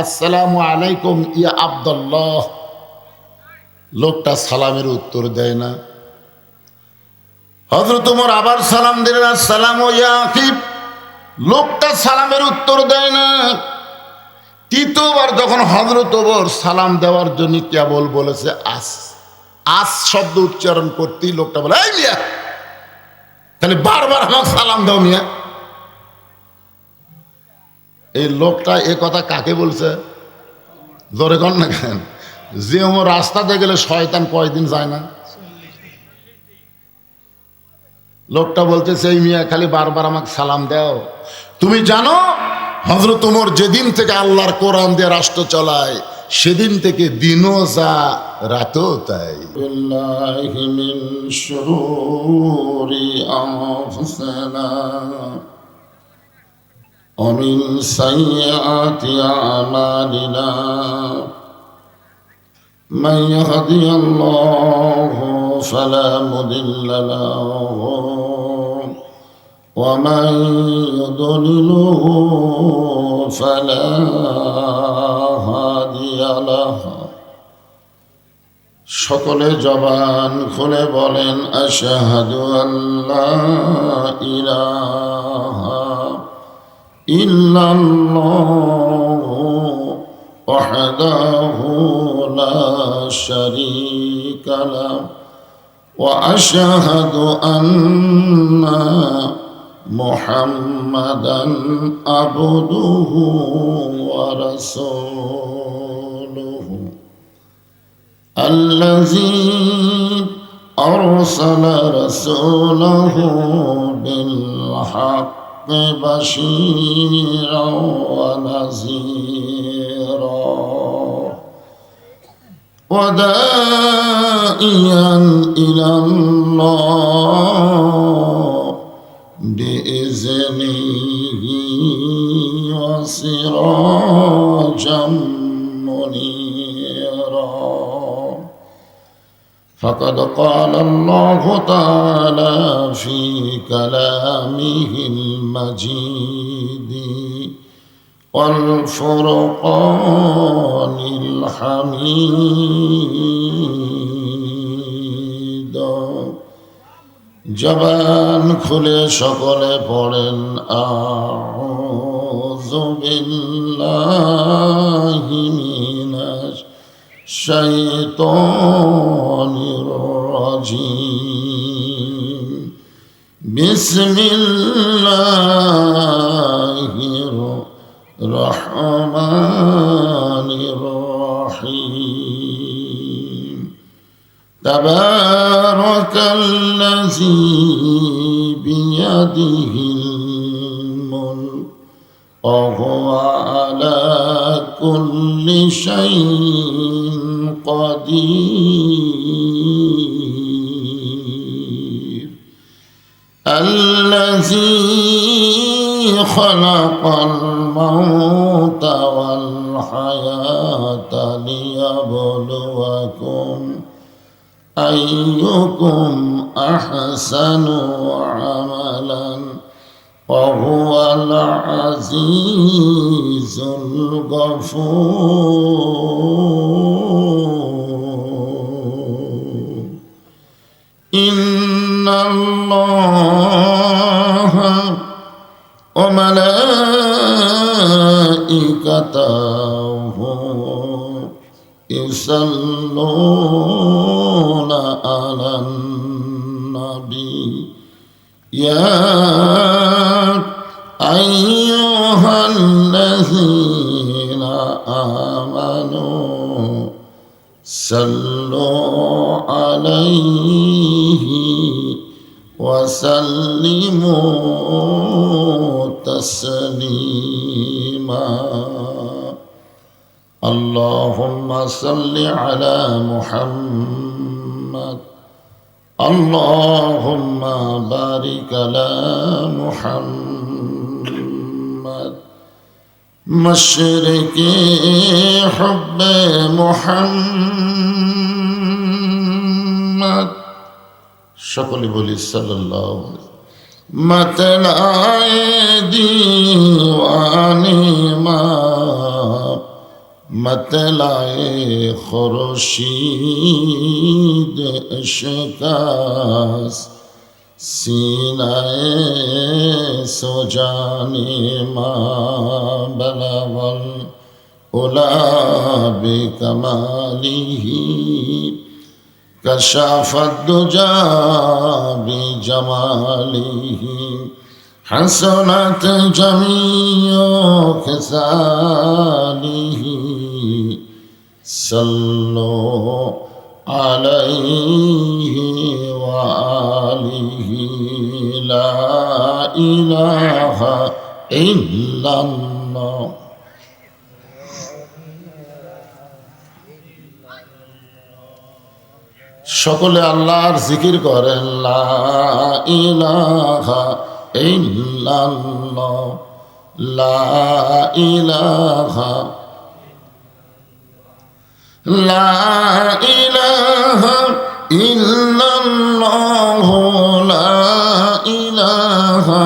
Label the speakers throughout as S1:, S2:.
S1: আসসালামু আলাইকুম ইয়া আব্দুল্লাহ। লোকটা সালামের উত্তর দেয় না। হযরত ওমর আবার সালাম দিলেন, আসসালামু ইয়া আখি। লোকটা সালামের উত্তর দেয় না। তৃতীয়বার যখন হযরত ওমর সালাম দেওয়ার জন্য কেবল বলেছে আস, আস শব্দ উচ্চারণ করতেই লোকটা বলে, এই মিয়া তাহলে বারবার আমাকে সালাম দাও মিয়া। এই লোকটা এ কথা কাকে বলছে? জোরে কর না কেন? যে ওমর রাস্তাতে গেলে শয়তান কয়দিন যায় না। লোকটা বলতেছে, এই মিয়া খালি বারবার আমাকে সালাম দাও। তুমি জানো হযরত ওমর যেদিন থেকে আল্লাহর কোরআন দিয়ে রাষ্ট্র চালায় সেদিন থেকে দিনও যা রাতও তাই। বিল্লাহি মিন শুরুরি আনফুসিনা ওয়া মিন সাইয়্যাতি আমালিনা মান ইয়াহদিয়াল্লাহু ফালা মুদিল্লা লাহু ومن يضلله فلا هادي له। সকলে জবান খুলে বলেন আশহাদু আল্লা ইলাহা ইল্লাল্লাহু ওয়াহদাহু লা শারীকা লাহু ওয়া আশহাদু আন্না মুহাম্মাদান আবদুহু ওয়া রাসূলুহু আল্লাযী আরসালা রাসূলাহু বিল হাক্কি বাশীরান ওয়া নাযীরা ওয়া দাঈয়ান ইলাল্লাহ بإذنه وسراجا منيرا فقد قال الله تعالى في كلامه المجيد والفرقان الحميد। জবান খুলে সকলে পড়েন আউযু বিল্লাহি মিনাশ শাইতানির রাজীম বিসমিল্লাহির রহমানির রহিম। تبارك الذي بيده الملك وهو على كل شيء قدير الذي خلق الموت والحياة ليبلوكم أيكم أحسن عملا وهو العزيز الغفور إن الله وملائكته يصلون على النبي يا أيها الذين آمنوا صلوا عليه وسلموا تسليما اللهم صل على محمد اللهم بارك على محمد مشرق حب محمد সকলে বলি সাল্লাল্লাহু আলাইহি মতলাই দিওয়ানি মা मतलाए खुर्शीद शिकास सीनाए सुजाने मा बलगल उला बिकमालिही कशाफत दुजा बिजमालिही हसनत जमीओ खिसालिही सल्लो अलैहि व आलिहि ला इलाहा इल्लल्लाह। সকলে আল্লাহর জিকির করেন, লা ইলাহা ইল্লাল্লাহ, লা ইলাহা, লা ইলাহা ইল্লাল্লাহ, লা ইলাহা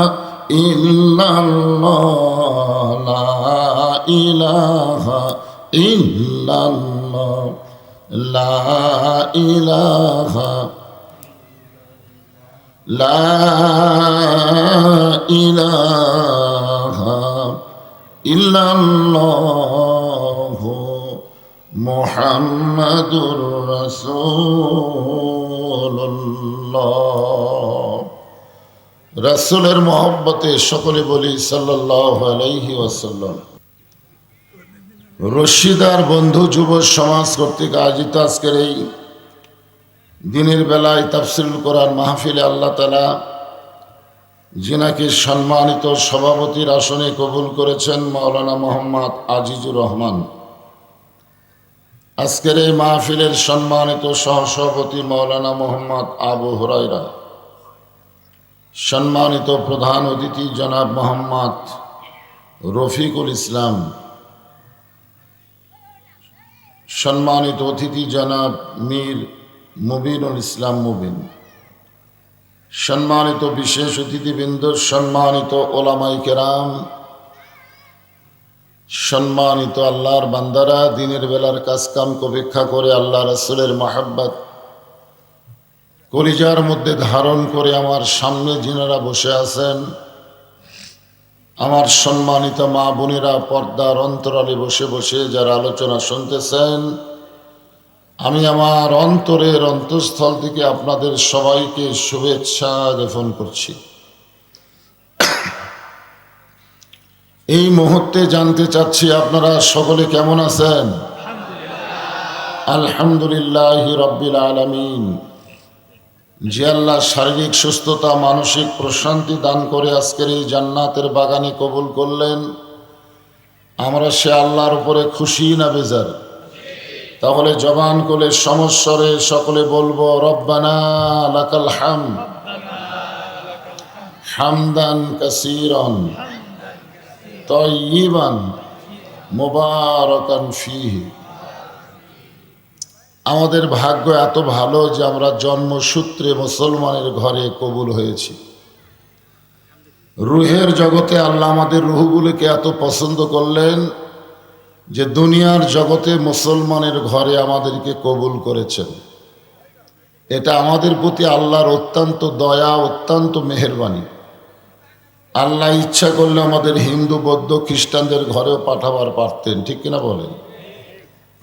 S1: ইল্লাল্লাহ, লা ইলাহা ইল্লাল্লাহ, লা ইলাহা, লা ইলাহা ইল্লাল্লাহ মুহাম্মাদুর রাসূলুল্লাহ। রাসূলের মহব্বতে সকলে বলি সাল্লাল্লাহু আলাইহি ওয়াসাল্লাম। রশিদার বন্ধু যুব সমাজ কর্তৃক আয়োজিত আজকের এই দিনের বেলায় তাফসীরুল কোরআন মাহফিলে আল্লাহ তাআলা যিনাকে সম্মানিত সভাপতির আসনে কবুল করেছেন মাওলানা মোহাম্মদ আজিজুর রহমান, আজকের এই মাহফিলের সম্মানিত সহসভাপতি মাওলানা মোহাম্মদ আবু হুরায়রা, সম্মানিত প্রধান অতিথি জনাব মোহাম্মদ রফিকুল ইসলাম, সম্মানিত অতিথি জনাব মীর মুবিনুল ইসলাম মুবিন, সম্মানিত বিশেষ অতিথিবৃন্দ, সম্মানিত ওলামায়ে কেরাম, সম্মানিত আল্লাহর বান্দারা, দিনের বেলার কাজকাম উপেক্ষা করে আল্লাহ রাসূলের মহব্বত কলিজার মধ্যে ধারণ করে আমার সামনে যিনারা বসে আছেন, আমার সম্মানিত মা বোনেরা, পর্দার অন্তরালে বসে বসে যারা আলোচনা শুনতেছেন, আমি আমার অন্তরের অন্তঃস্থল থেকে আপনাদের সবাইকে শুভেচ্ছা জ্ঞাপন করছি। এই মুহূর্তে জানতে চাচ্ছি আপনারা সকলে কেমন আছেন? আলহামদুলিল্লাহি রাব্বিল আলামিন। যে আল্লাহ শারীরিক সুস্থতা, মানসিক প্রশান্তি দান করে আজকের এই জান্নাতের বাগানে কবুল করলেন, আমরা সে আল্লাহর উপরে খুশি না বেজার? তাহলে জবান করে সমস্বরে সকলে বলবো রব্বানা লাকাল হামদ হামদান কাসীরান তাইয়িবান মুবারাকান ফীহি। আমাদের ভাগ্য এত ভালো যে আমরা জন্মসূত্রে মুসলমানের ঘরে কবুল হয়েছি। রুহের জগতে আল্লাহ আমাদের রুহগুলোকে এত পছন্দ করলেন যে দুনিয়ার জগতে মুসলমানের ঘরে আমাদেরকে কবুল করেছেন। এটা আমাদের প্রতি আল্লাহর অত্যন্ত দয়া, অত্যন্ত মেহেরবানি। আল্লাহ ইচ্ছা করলে আমাদের হিন্দু, বৌদ্ধ, খ্রিস্টানদের ঘরেও পাঠাবার পারতেন, ঠিক কিনা বলেন?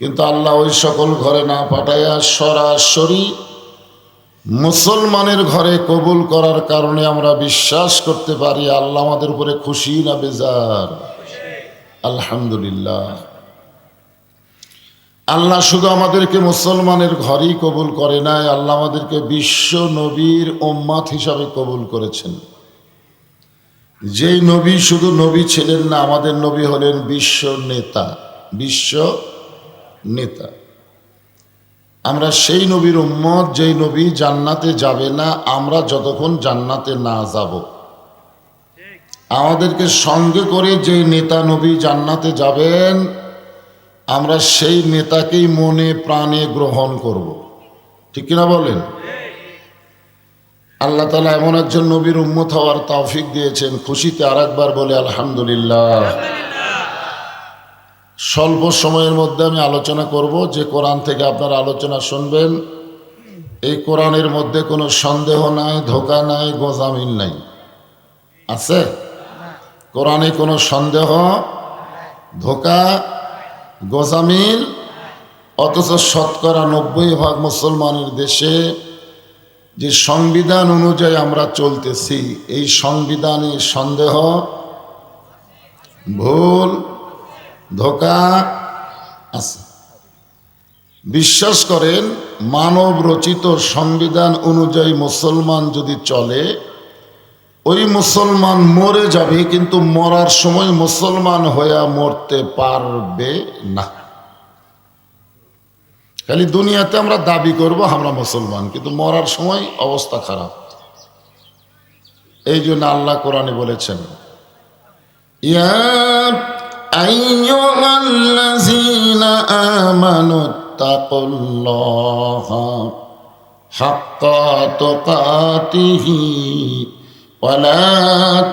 S1: কিন্তু আল্লাহ ওই সকল ঘরে না পাঠাইয়া সরাসরি মুসলমানের ঘরে কবুল করার কারণে আমরা বিশ্বাস করতে পারি আল্লাহ আমাদের উপরে খুশি না বেজার? আলহামদুলিল্লাহ। আল্লাহ শুধু আমাদেরকে মুসলমানের ঘরেই কবুল করে নাই, আল্লাহ আমাদেরকে বিশ্ব নবীর উম্মাত হিসাবে কবুল করেছেন। যেই নবী শুধু নবী ছিলেন না, আমাদের নবী হলেন বিশ্ব নেতা, বিশ্ব নেতা। আমরা সেই নবীর উম্মত, যেই নবী জান্নাতে যাবে না আমরা যতক্ষণ জান্নাতে না যাব। আমাদেরকে সঙ্গে করে যেই নেতা নবী জান্নাতে যাবেন, আমরা সেই নেতাকেই মনে প্রাণে গ্রহণ করব, ঠিক কিনা বলেন? আল্লাহ তাআলা এমন একজন নবীর উম্মত হওয়ার তৌফিক দিয়েছেন, খুশিতে আরেকবার বলে আলহামদুলিল্লাহ। স্বল্প সময়ের মধ্যে আমি আলোচনা করব। যে কোরআন থেকে আপনারা আলোচনা শুনবেন, এই কোরআনের মধ্যে কোনো সন্দেহ নাই, ধোঁকা নাই, গোজামিল নাই। আছে? কোরআনে কোনো সন্দেহ, ধোঁকা, গোজামিল, অথচ শতকরা 90% মুসলমানের দেশে যে সংবিধান অনুযায়ী আমরা চলতেছি, এই সংবিধানে সন্দেহ, ভুল, ধোঁকা আছে। বিশ্বাস করেন, মানব রচিত সংবিধান অনুযায়ী মুসলমান যদি চলে, ওই মুসলমান মরে যাবে, কিন্তু মরার সময় মুসলমান হয়ে মরতে পারবে না। খালি দুনিয়াতে আমরা দাবি করব আমরা মুসলমান, কিন্তু মরার সময় অবস্থা খারাপ। এই জন্য আল্লাহ কোরআনে বলেছেন, ইয়া আইয়ুহাল্লাযীনা আমানুত্তাকুল্লাহা হাক্কা তুকাতিহি ওয়া লা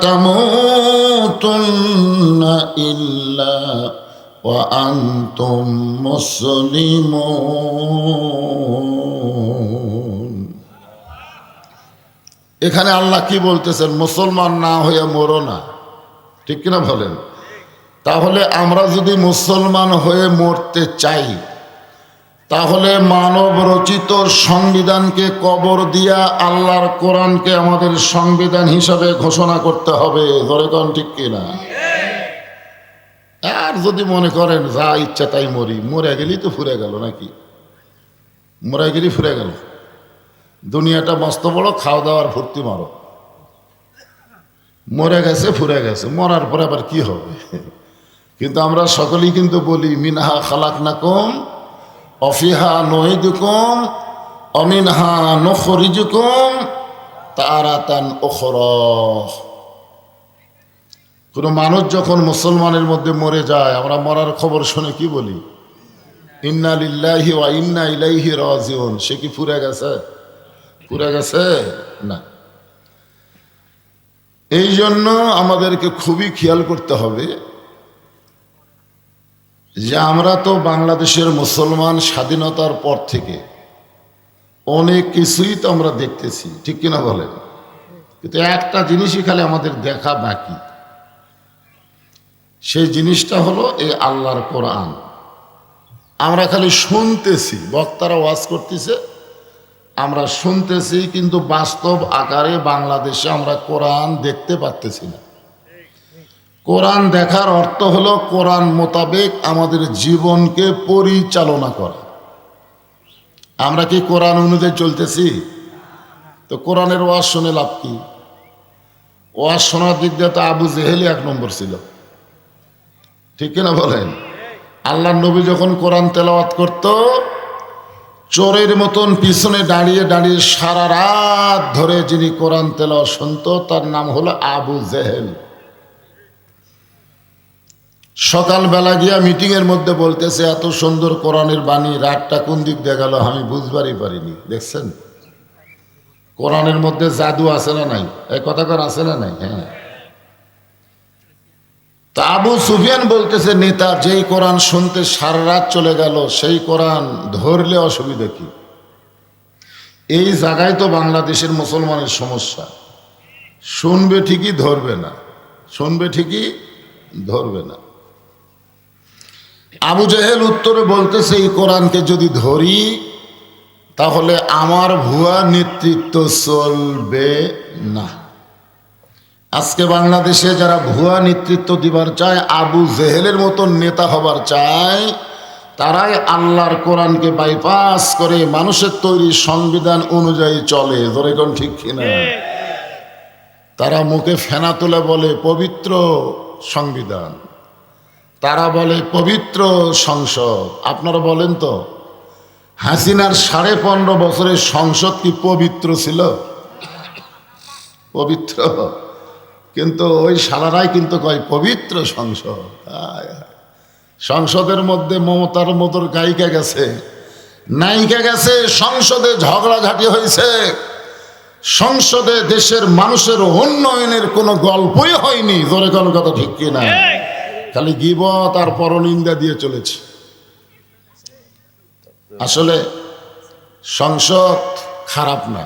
S1: তামুতুন্না ইল্লা ওয়া আনতুম মুসলিমুন। এখানে আল্লাহ কি বলতেছেন? মুসলমান না হয়ে মরো না, ঠিক কিনা বলেন? তাহলে আমরা যদি মুসলমান হয়ে মরতে চাই, তাহলে মানব রচিত সংবিধানকে কবর দিয়া আল্লাহর কোরআনকে আমাদের সংবিধান হিসাবে ঘোষণা করতে হবে। ধরে কোন ঠিক কিনা? আর যদি মনে করেন যা ইচ্ছা তাই মরি, মরে গেলেই তো ফুরে গেল নাকি? মরে গেলেই ফুরে গেল। দুনিয়াটা মস্ত বড়, খাওয়া দাওয়ার ফুর্তি মারো। মরে গেছে, ফুরে গেছে, মরার পরে আবার কি হবে? কিন্তু আমরা সকলেই কিন্তু বলি, মিনহা খালাকনাকুম ওয়া ফিহা নুঈদুকুম ওয়া মিনহা নুখরিজুকুম তারাতান উখরা। কোনো মানুষ যখন মুসলমানের মধ্যে মরে যায়, আমরা মরার খবর শুনে কি বলি? ইন্না লিল্লাহি ওয়া ইন্না ইলাইহি রাজিউন। সে কি ফুরে গেছে? ফুরে গেছে না। এই জন্য আমাদেরকে খুবই খেয়াল করতে হবে যে আমরা তো বাংলাদেশের মুসলমান, স্বাধীনতার পর থেকে অনেক কিছুই তো আমরা দেখতেছি, ঠিক কিনা বলেন? কিন্তু একটা জিনিসই খালি আমাদের দেখা বাকি, সেই জিনিসটা হলো এই আল্লাহর কোরআন। আমরা খালি শুনতেছি, বক্তারা ওয়াজ করতেছে, আমরা শুনতেছি, কিন্তু বাস্তব আকারে বাংলাদেশে আমরা কোরআন দেখতে পারতেছি না। কোরআন দেখার অর্থ হলো কোরআন মোতাবেক আমাদের জীবনকে পরিচালনা করা। আমরা কি কোরআন অনুযায়ী চলতেছি? তো কোরআনের ওয়াজ শুনে লাভ কি? ওয়াজ শোনার দিক দিয়ে তো আবু জেহেলি 1 নম্বর ছিল, ঠিক কিনা বলেন? আল্লাহ নবী যখন কোরআন তেলাওয়াত করত, চোরের মতন পিছনে দাঁড়িয়ে দাঁড়িয়ে সারা রাত ধরে যিনি কোরআন তেলাওয়াত শুনতো, তার নাম হলো আবু জেহেল। সকালবেলা গিয়া মিটিংয়ের মধ্যে বলতেছে, এত সুন্দর কোরআনের বাণী, রাতটা কোন দিক দিয়ে গেল আমি বুঝবারই পারিনি। দেখছেন কোরআনের মধ্যে জাদু আছে না নাই? এই কথাকার আছে না নাই? হ্যাঁ। তা আবু সুফিয়ান বলতেছে, নেতা যেই কোরআন শুনতে সারা রাত চলে গেল, সেই কোরআন ধরলে অসুবিধা কি? এই জায়গায় তো বাংলাদেশের মুসলমানের সমস্যা। শুনবে ঠিকই, ধরবে না। শুনবে ঠিকই, ধরবে না। আবু জেহেল উত্তরে বলতেছে, এই কোরআনকে যদি ধরি তাহলে আমার ভুয়া নেতৃত্ব চলবে না। আজকে বাংলাদেশে যারা ভুয়া নেতৃত্ব দিবার চায়, আবু জেহেলের মতন নেতা হবার চায়, তারাই আল্লাহর কোরআনকে বাইপাস করে মানুষের তৈরি সংবিধান অনুযায়ী চলে। ধরে কোন ঠিক কিনা? তারা মুখে ফেনা তুলে বলে পবিত্র সংবিধান, তারা বলে পবিত্র সংসদ। আপনারা বলেন তো, হাসিনার 15.5 বছরের সংসদ কি পবিত্র ছিল? পবিত্র? কিন্তু ওই শালারাই কিন্তু কয় পবিত্র সংসদ। সংসদের মধ্যে মমতার মতোর গায়িকা গেছে, নায়িকা গেছে, সংসদে ঝগড়াঝাটি হয়েছে, সংসদে দেশের মানুষের উন্নয়নের কোনো গল্পই হয়নি। জোরে কোন কথা ঠিক কিনা? খালি গীবত আর পরনিন্দা দিয়ে চলেছে। আসলে সংসদ খারাপ না,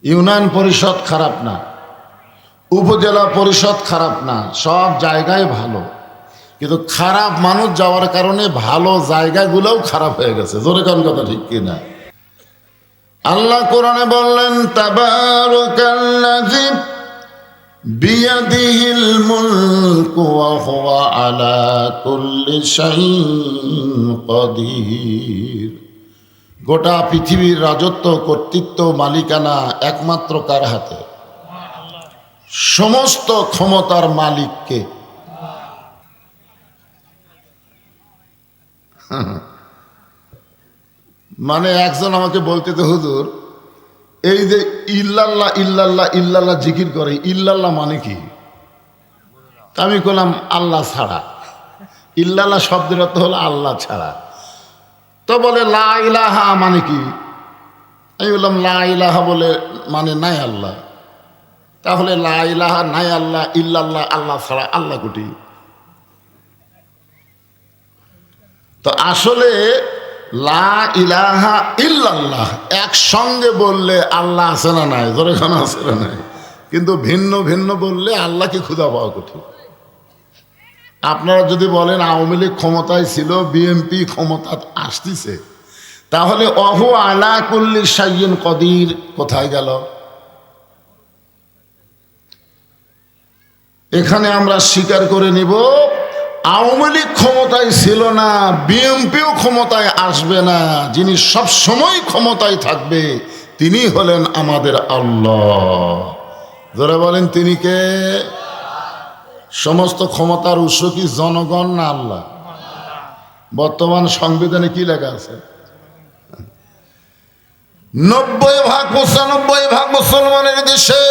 S1: ইউনিয়ন পরিষদ খারাপ না, উপজেলা পরিষদ খারাপ না, সব জায়গায় ভালো। কিন্তু খারাপ মানুষ যাওয়ার কারণে ভালো জায়গাগুলোও খারাপ হয়ে গেছে। জোরে কোন কথা ঠিক কিনা? আল্লাহ কোরআনে বললেন, তাবারাকাল্লাযী বিয়াদিহিল মুলকু ওয়া হুয়া আলা কুল্লি শাইইন কাদির। গোটা পৃথিবীর রাজত্ব, কর্তৃত্ব, মালিকানা একমাত্র কার হাতে? সমস্ত ক্ষমতার মালিককে। মানে একজন আমাকে বলতে তো, হুজুর এই যে ইল্লাল্লাহ ইল্লাল্লাহ ইল্লাল্লাহ জিকির করে, ইল্লাল্লাহ মানে কি? আমি বললাম আল্লাহ ছাড়া। ইল্লাল্লাহ শব্দের অর্থ হলো আল্লাহ ছাড়া। তো বলে লা ইলাহা মানে কি? আমি বললাম লা ইলাহা বলে মানে নাই আল্লাহ। তাহলে লা ইলাহা নাই আল্লাহ, ইল্লাল্লাহ আল্লাহ ছাড়া, আল্লাহ কোটি। তো আসলে লা ইলাহা ইল্লাল্লাহ একসঙ্গে বললে আল্লাহ আছে না নাই? জোরে খানা আছে না নাই? কিন্তু ভিন্ন ভিন্ন বললে আল্লাহকে খুঁজে পাওয়া কঠিন। আপনারা যদি বলেন আওয়ামী লীগ ক্ষমতায় ছিল, বিএনপি ক্ষমতা আসতেছে, তাহলে অহু আলা কুল্লি শাইইন কদির কোথায় গেল? এখানে আমরা স্বীকার করে নিব আওয়ামী লীগ ক্ষমতায় ছিল না, বিএনপিও ক্ষমতায় আসবে না। যিনি সব সময় ক্ষমতায় থাকবে তিনি হলেন আমাদের আল্লাহ। যারা বলেন তিনি কে? সমস্ত ক্ষমতার উৎস কি জনগণ না আল্লাহ? বর্তমান সংবিধানে কি লেখা আছে? 90% মুসলমানের দেশে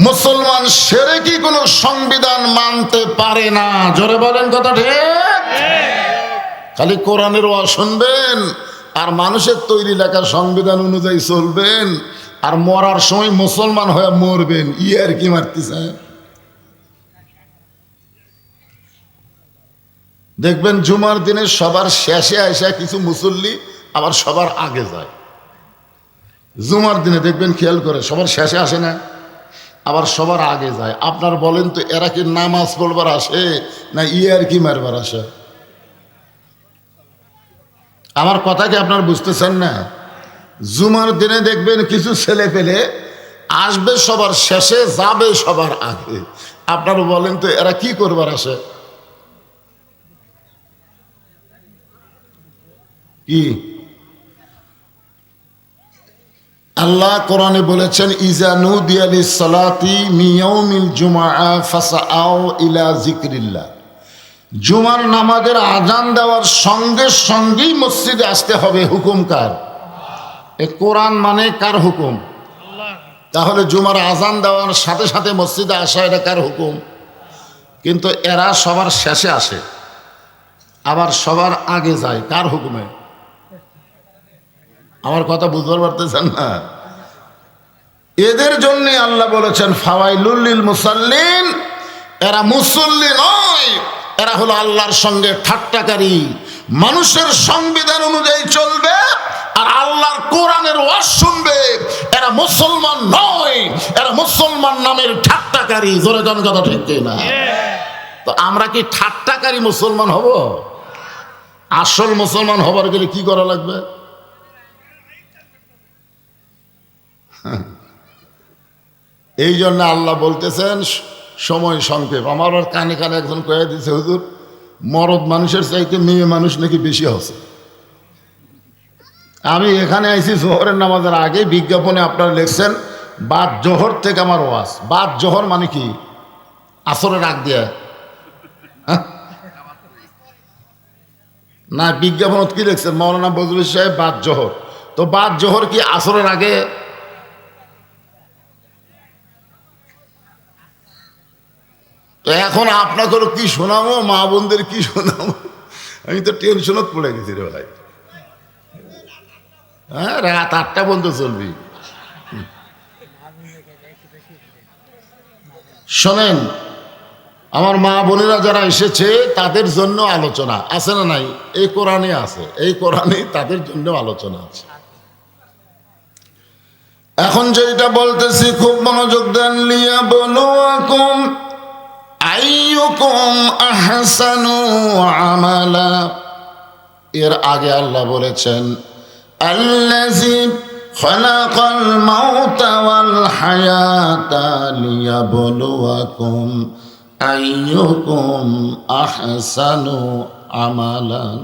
S1: মুসলমান সেরে কি কোনো সংবিধান মানতে পারে না। জোরে বলেন কথা ঠিক? খালি কোরআনের ওয়াজ শুনবেন আর মানুষের তৈরি লেখা সংবিধান অনুযায়ী চলবেন, আর মরার সময় মুসলমান হয়ে মরবেন। আর কি মারতেছে? দেখবেন জুমার দিনে সবার শেষে আসে কিছু মুসল্লি, আবার সবার আগে যায়। জুমার দিনে দেখবেন, খেয়াল করে, সবার শেষে আসে না, আবার সবার আগে যায়। আপনার বলেন তো এরা কি নামাজ পড়বার আসে না আর কি মারবার আসে? আমার কথা কি আপনার বুঝতেছেন না? জুমার দিনে দেখবেন কিছু ছেলে পেলে আসবে সবার শেষে, যাবে সবার আগে। আপনার বলেন তো এরা কি করবার আসে? কি আল্লাহ কোরআনে বলেছেন, ইজা নুদিয়া লিস-সালাতি মিন ইয়াউমিল জুমআ ফাসআউ ইলা যিকরিল্লাহ। জুমার নামাজের আজান দেওয়ার সঙ্গে সঙ্গেই মসজিদে আসতে হবে। হুকুম কার? এ কোরআন মানে কার হুকুম? তাহলে জুমার আজান দেওয়ার সাথে সাথে মসজিদে আসা এটা কার হুকুম? কিন্তু এরা সবার শেষে আসে, আবার সবার আগে যায়। কার হুকুমে? আমার কথা বুঝতে পারতেছেন না? এদের জন্য আল্লাহ বলেছেন ফাওয়াইলুল লিল মুসাল্লিন। এরা মুসল্লি নয়, এরা হলো আল্লাহর সঙ্গে ঠাট্টাকারী। মানুষের সংবিধান অনুযায়ী চলবে আর আল্লাহর কোরআনের ওয়াজ শুনবে। এরা মুসলমান নয়, এরা মুসলমান নামের ঠাট্টাকারী। জোরে কোন কথা ঠিক না? তো আমরা কি ঠাট্টাকারী মুসলমান হব? আসল মুসলমান হবার গেলে কি করা লাগবে? এই জন্য আল্লাহ বলতেছেন সময় সংক্ষেপ। আমার কানে কানে একজন কয়ে দিয়েছে, হুজুর মরদ মানুষের চাইতে মেয়ে মানুষ নাকি বেশি হচ্ছে। আমি এখানে আইছি জোহরের নামাজের আগে, বিজ্ঞাপনে আপনারা লিখছেন বাদ জোহর থেকে আমার ওয়াজ। বাদ জোহর মানে কি? আসরের আগ দিয়ে না, বিজ্ঞাপন কি লিখছেন মৌলানা বজলুল সাহেব বাদ জোহর। তো বাদ জোহর কি আসরের আগে? তো এখন আপনাদের কি শোনাবো, মা বোনদের কি শোনাবো? আমি তো টেনশনত পড়ে গেছি রে ভাই। হ্যাঁ, রাত 8টা পর্যন্ত চলবি। শোনেন, আমার মা বোনেরা যারা এসেছে তাদের জন্য আলোচনা আছে না নাই? এই কোরআনে আছে, এই কোরআনে তাদের জন্য আলোচনা আছে। এখন যেটা বলতেছি খুব মনোযোগ দেন। লিয়াবলুয়াকুম আইয়ুকুম আহসানু আমালা। এর আগে আল্লাহ বলেছেন আল্লাযী খালাকাল মাউতা ওয়াল হায়াতা লিয়াবলুয়াকুম আইয়ুকুম আহসানু আমালান।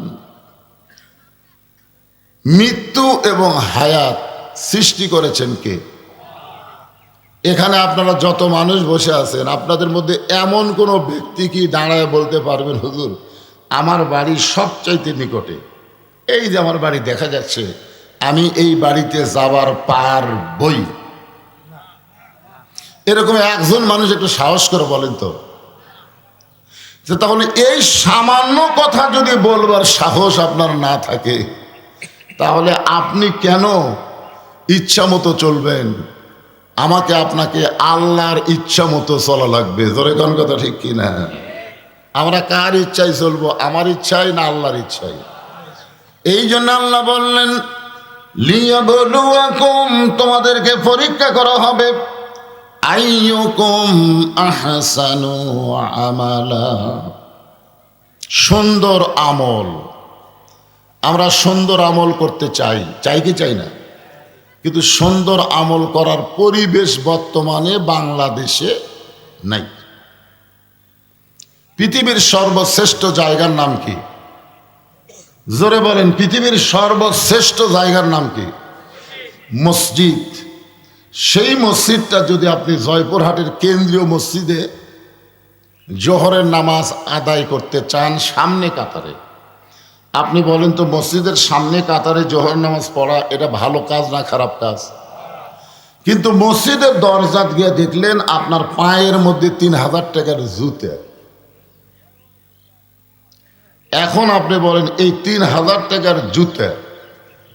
S1: মৃত্যু এবং হায়াত সৃষ্টি করেছেন কে? এখানে আপনারা যত মানুষ বসে আছেন আপনাদের মধ্যে এমন কোনো ব্যক্তি কি দাঁড়ায় বলতে পারবেন হুজুর আমার বাড়ি সবচাইতে নিকটে, এই যে আমার বাড়ি দেখা যাচ্ছে, আমি এই বাড়িতে যাবার পারবই? এরকম একজন মানুষ একটু সাহস করে বলেন তো। যে তাহলে এই সামান্য কথা যদি বলবার সাহস আপনার না থাকে তাহলে আপনি কেন ইচ্ছা মতো চলবেন? আমাকে আপনাকে আল্লাহর ইচ্ছা মতো চলা লাগবে। জোরে কোন কথা ঠিক কি না? আমরা কার ইচ্ছায় চলবো? আমার ইচ্ছাই না আল্লাহর ইচ্ছাই? এই জন্য আল্লাহ বললেন লিয়াবলুয়াকুম, তোমাদেরকে পরীক্ষা করা হবে, আইয়ুকুম আহসানু আমালা, সুন্দর আমল। আমরা সুন্দর আমল করতে চাই, চাই কি চাই না? কিন্তু সুন্দর আমল করার পরিবেশ বর্তমানে বাংলাদেশে নাই। পৃথিবীর সর্বশ্রেষ্ঠ জায়গার নাম কি? জোরে বলেন, পৃথিবীর সর্বশ্রেষ্ঠ জায়গার নাম কি? মসজিদ। সেই মসজিদটা যদি আপনি জয়পুরহাটের কেন্দ্রীয় মসজিদে জোহরের নামাজ আদায় করতে চান সামনে কাতারে, আপনি বলেন তো মসজিদের সামনে কাতারে জোহর নামাজ পড়া এটা ভালো কাজ না খারাপ কাজ? কিন্তু মসজিদের দরজা গিয়ে দেখলেন আপনার পায়ের মধ্যে ৩,০০০ টাকার জুতে। এখন আপনি বলেন এই ৩,০০০ টাকার জুতে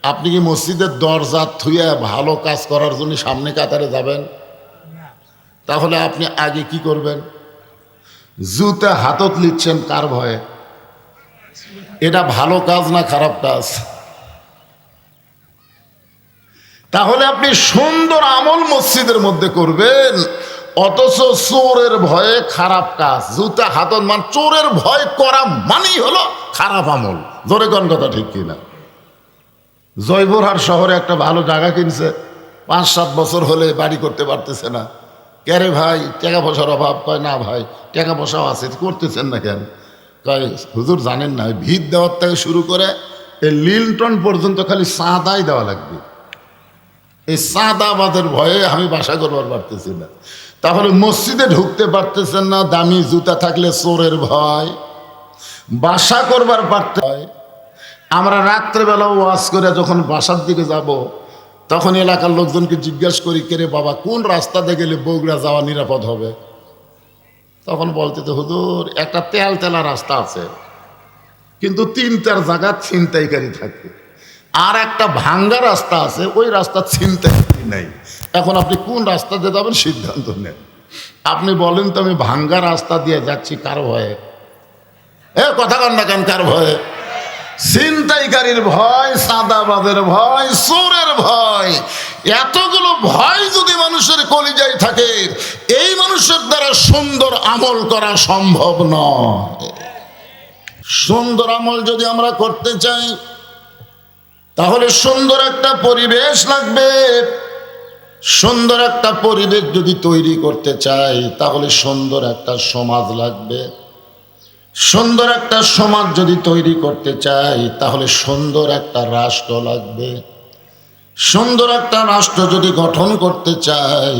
S1: আপনি কি মসজিদের দরজা থুয়ে ভালো কাজ করার জন্য সামনে কাতারে যাবেন? তাহলে আপনি আগে কি করবেন? জুতে হাতত লিখছেন কার ভয়ে? এটা ভালো কাজ না খারাপ কাজ? তাহলে আপনি সুন্দর আমল মসজিদের মধ্যে করবেন, অথচ চোরের ভয়ে খারাপ কাজ। জুতা হাতত মান চোরের ভয় করা মানেই হলো খারাপ আমল। জোরে কোন কথা ঠিক কিনা? জয়পুরহাট শহরে একটা ভালো জায়গা কিনছে, ৫-৭ বছর হলে বাড়ি করতে পারতেছে না। কে ভাই, টাকা পয়সার অভাব? কয় না ভাই, টাকা পয়সাও আছে, করতেছেন না কেন? কয় হুজুর জানেন না, ভিত দেওয়ার থেকে শুরু করে এই লিলটন পর্যন্ত খালি চাঁদাই দেওয়া লাগবে। এই চাঁদাবাদের ভয়ে আমি বাসা করবার পারতেছি না। তাহলে মসজিদে ঢুকতে পারতেছেন না, দামি জুতা থাকলে চোরের ভয়, বাসা করবার পারতে হয়। আমরা রাত্রেবেলা ওয়াজ করে যখন বাসার দিকে যাব তখন এলাকার লোকজনকে জিজ্ঞাসা করি, কে রে বাবা কোন রাস্তাতে গেলে বগুড়া যাওয়া নিরাপদ হবে? তখন বলতে তো হুজুর একটা তেলা রাস্তা আছে, কিন্তু 3-4 জায়গা ছিনতাইকারী থাকে, আর একটা ভাঙ্গা রাস্তা আছে, ওই রাস্তা ছিনতাইকারী নাই। এখন আপনি কোন রাস্তা দিয়ে যাবেন সিদ্ধান্ত নেন। আপনি বলেন তো আমি ভাঙ্গা রাস্তা দিয়ে যাচ্ছি কার ভয়ে? কথা কন না কেন? কার ভয়ে? ছিনতাইকারীর ভয়, সাদাবাদের ভয়, চোরের ভয়। এতগুলো ভয় যদি মানুষের কলিজায় থাকে, এই মানুষের দ্বারা সুন্দর আমল করা সম্ভব নয়। সুন্দর আমল যদি আমরা করতে চাই তাহলে সুন্দর একটা পরিবেশ লাগবে। সুন্দর একটা পরিবেশ যদি তৈরি করতে চাই তাহলে সুন্দর একটা সমাজ লাগবে। সুন্দর একটা সমাজ যদি তৈরি করতে চাই তাহলে সুন্দর একটা রাষ্ট্র লাগবে। সুন্দর একটা রাষ্ট্র যদি গঠন করতে চাই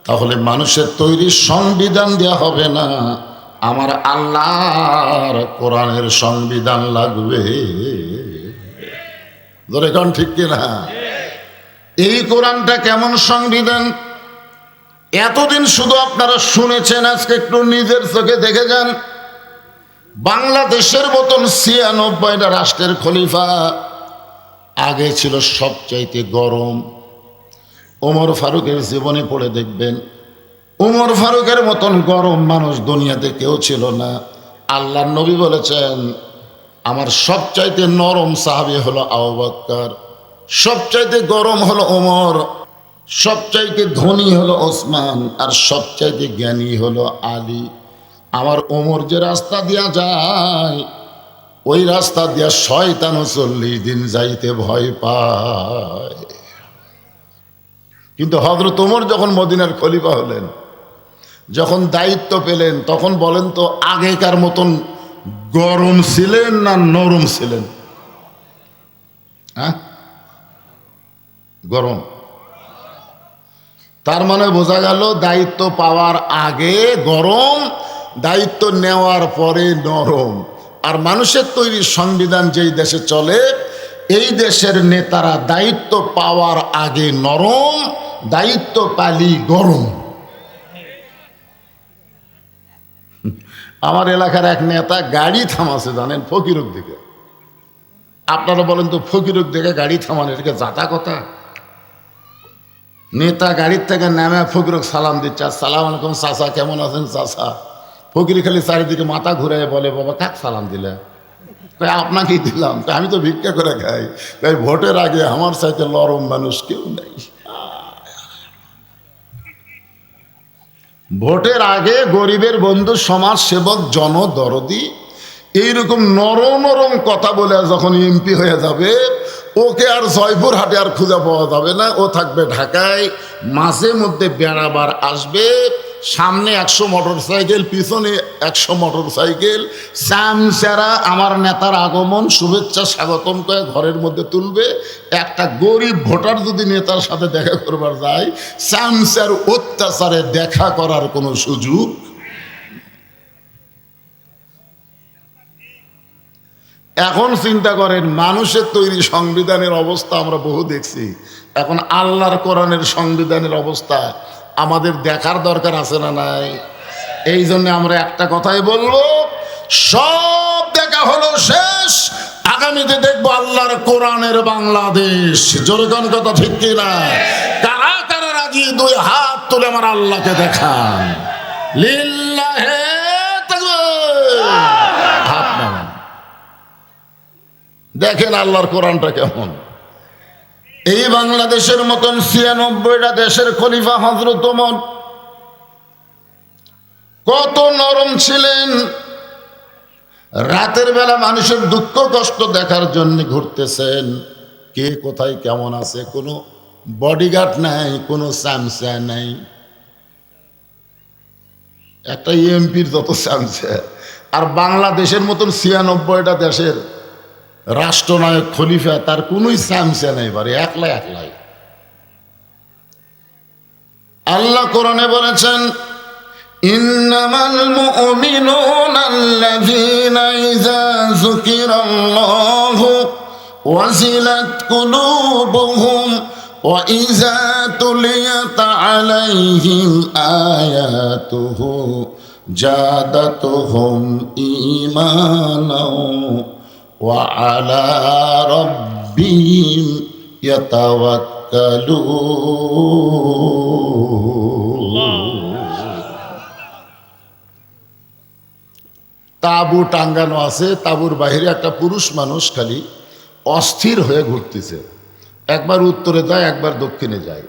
S1: তাহলে মানুষের তৈরি সংবিধান দেওয়া হবে না, আমার আল্লাহর কোরআনের সংবিধান লাগবে। ধরে কোন ঠিক কিনা? এই কোরআনটা কেমন সংবিধান? এতদিন শুধু আপনারা শুনেছেন, আজকে একটু নিজের চোখে দেখে যান। বাংলাদেশের মতন ৯৬টা রাষ্ট্রের খলিফা আগে ছিল সবচাইতে গরম। ওমর ফারুকের জীবনে পড়ে দেখবেন উমর ফারুকের মতন গরম মানুষ দুনিয়াতে কেউ ছিল না। আল্লাহর নবী বলেছেন, আমার সবচাইতে নরম সাহাবী হলো আবু বকর, সবচাইতে গরম হলো ওমর, সবচাইতে ধনী হলো ওসমান, আর সবচাইতে জ্ঞানী হলো আলী। আমার ওমর যে রাস্তা দিয়া যায়, ওই রাস্তা দিয়া শয়তানও 40 দিন যাইতে ভয় পায়। কিন্তু হযরত ওমর যখন মদিনার খলিফা হলেন, যখন দায়িত্ব পেলেন, তখন বলেন তো আগেকার মতন গরম ছিলেন না নরম ছিলেন? হ্যাঁ, গরম। তার মানে বোঝা গেল দায়িত্ব পাওয়ার আগে গরম, দায়িত্ব নেওয়ার পরে নরম। আর মানুষের তৈরি সংবিধান যেই দেশে চলে, এই দেশের নেতারা দায়িত্ব পাওয়ার আগে নরম, দায়িত্ব পালি গরম। আমার এলাকার এক নেতা গাড়ি থামাছে জানেন ফকিরক দিকে। আপনারা বলেন তো ফকিরক দিকে গাড়ি থামান এটাকে যাতা কথা? নেতা গাড়ির থেকে নেমে ফকিরক সালাম দিচ্ছে, আসসালামু আলাইকুম চাচা, কেমন আছেন চাচা? ফকির খালি চারিদিকে মাথা ঘুরে বলে, বাবা কাক সালাম দিলে? তাই আপনাকেই দিলাম, তাই আমি তো ভিক্ষা করে খাই। তাই ভোটের আগে আমার চাইতে নরম মানুষ কেউ নেই। ভোটের আগে গরিবের বন্ধু, সমাজ সেবক, জনদরদি, এইরকম নরম নরম কথা বলে যখন এমপি হয়ে যাবে, ওকে আর জয়পুরহাটে আর খুঁজে পাওয়া যাবে না। ও থাকবে ঢাকায়, মাঝে মধ্যে বেড়াবার আসবে, সামনে 100 মোটরসাইকেল, পিছনে 100 মোটরসাইকেল, চামচারা আমার নেতার আগমন শুভেচ্ছা স্বাগতম করে ঘরের মধ্যে তুলবে। একটা গরিব ভোটার যদি নেতার সাথে দেখা করবার যায়, চামচার অত্যাচারে দেখা করার কোনো সুযোগ। এখন চিন্তা করেন মানুষের তৈরি সংবিধানের অবস্থা আমরা বহু দেখছি, এখন আল্লাহর কোরআনের সংবিধানের অবস্থা আমাদের দেখার দরকার আছে না নাই? এই জন্য আমরা একটা কথাই বলবো, সব দেখা হলো শেষ, আগামীতে দেখবো আল্লাহর কোরআনের বাংলাদেশ। জোরে কোন কথা ঠিক কিনা? কারা কারা রাজি 2 হাত তুলে আমার আল্লাহকে দেখান। লিল্লাহে তাকবীর। হাত নামান, দেখেন আল্লাহর কোরআনটা কেমন। এই বাংলাদেশের মতন 96টা দেশের খলিফা হযরত ওমর কত নরম ছিলেন। রাতের বেলা মানুষের দুঃখ কষ্ট দেখার জন্য ঘুরতেছেন, কে কোথায় কেমন আছে, কোনো বডিগার্ড নাই, কোনো চামচা নাই। একটা এমপির যত চামচা, আর বাংলাদেশের মতন 96টা দেশের রাষ্ট্রনায়ক খলিফা, তার কোনোই চামচা নেই, বারে একলাই একলাই। আল্লাহ কোরআনে বলেছেন, ইন্নামাল মুমিনুনা আল্লাযীনা ইযা যুকিরাল্লাহু ওয়াজিলাত কুলুবুহুম ওয়া ইযা তুলিয়াত আলাইহিম আয়াতুহু জাদাতুহুম ঈমানাও ওয়া আলা রাব্বিহিম ইয়াতাওয়াক্কালুন। তাঁবু টাঙ্গানো আছে, তাঁবুর বাইরে একটা পুরুষ মানুষ খালি অস্থির হয়ে ঘুরতেছে, একবার উত্তরে যায় একবার দক্ষিণে যায়।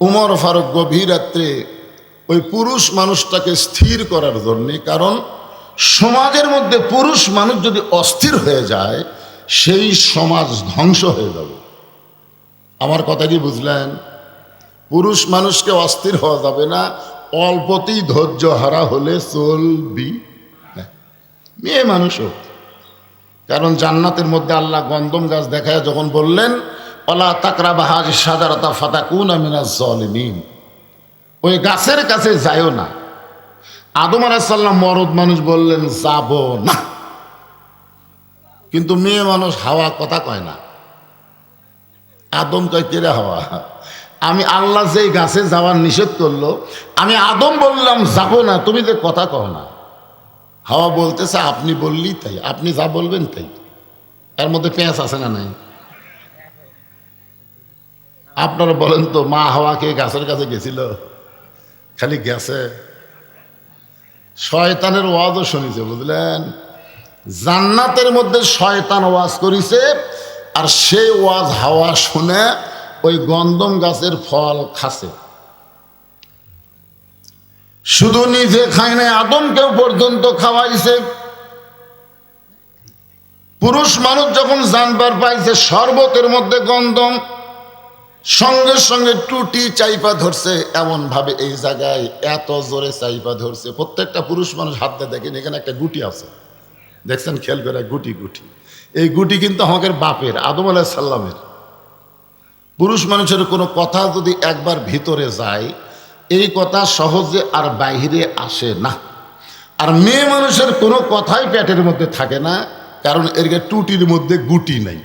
S1: উমর ফারুক গভীর রাত্রে ওই পুরুষ মানুষটাকে স্থির করার জন্যে, কারণ সমাজের মধ্যে পুরুষ মানুষ যদি অস্থির হয়ে যায়, সেই সমাজ ধ্বংস হয়ে যাবে। আমার কথা কি বুঝলেন? পুরুষ মানুষকে অস্থির হওয়া যাবে না, অল্পতেই ধৈর্য হারা হলে চলবি। মেয়ে মানুষও, কারণ জান্নাতের মধ্যে আল্লাহ গন্ধম গাছ দেখায় যখন বললেন, ওয়ালা তাকরাবা হাযিহি শাজারাতা ফাতাকুনা মিনাজ জালিমিন, ওই গাছের কাছে যায়ও না। আদম আলাইহিস সালাম মরদ মানুষ বললেন যাব না, কিন্তু মেয়ে মানুষ হাওয়া কথা কয় না। আদম কয় কেরে হাওয়া, আমি আল্লাহ যেই গাছে যাওয়ার নিষেধ করলো, আমি আদম বললাম যাব না, তুমি যে কথা কও না। হাওয়া বলতেছে আপনি বললেই তাই, আপনি যা বলবেন তাই। এর মধ্যে পেঁয়াজ আছে না নাই? আপনারা বলেন তো, মা হাওয়াকে গাছের কাছে গেছিল, খালি গেছে, শয়তানের ওয়াজও শুনিছে, বুঝলেন? জান্নাতের মধ্যে শয়তান ওয়াজ করিছে, আর সেই ওয়াজ হাওয়া শুনে ওই গন্ধম গাছের ফল খাসে। শুধু নিজে খায় নাই, আদমকেও পর্যন্ত খাওয়াইছে। পুরুষ মানুষ যখন জানবার পাইছে শরবতের মধ্যে গন্ধম, সঙ্গে সঙ্গে টুটি চাইপা ধরছে, এমন ভাবে এই জায়গায় এত জোরে চাইপা ধরছে। প্রত্যেকটা পুরুষ মানুষ হাতে দেখেন, এখানে একটা গুটি আছে, দেখছেন খেয়াল করে, গুটি গুটি। এই গুটি কিন্তু আমাদের বাপের, আদম আলাইহিস সালামের। পুরুষ মানুষের কোনো কথা যদি একবার ভিতরে যায়, এই কথা সহজে আর বাইরে আসে না। আর মেয়ে মানুষের কোনো কথাই পেটের মধ্যে থাকে না, কারণ এর টুটির মধ্যে গুটি নাই।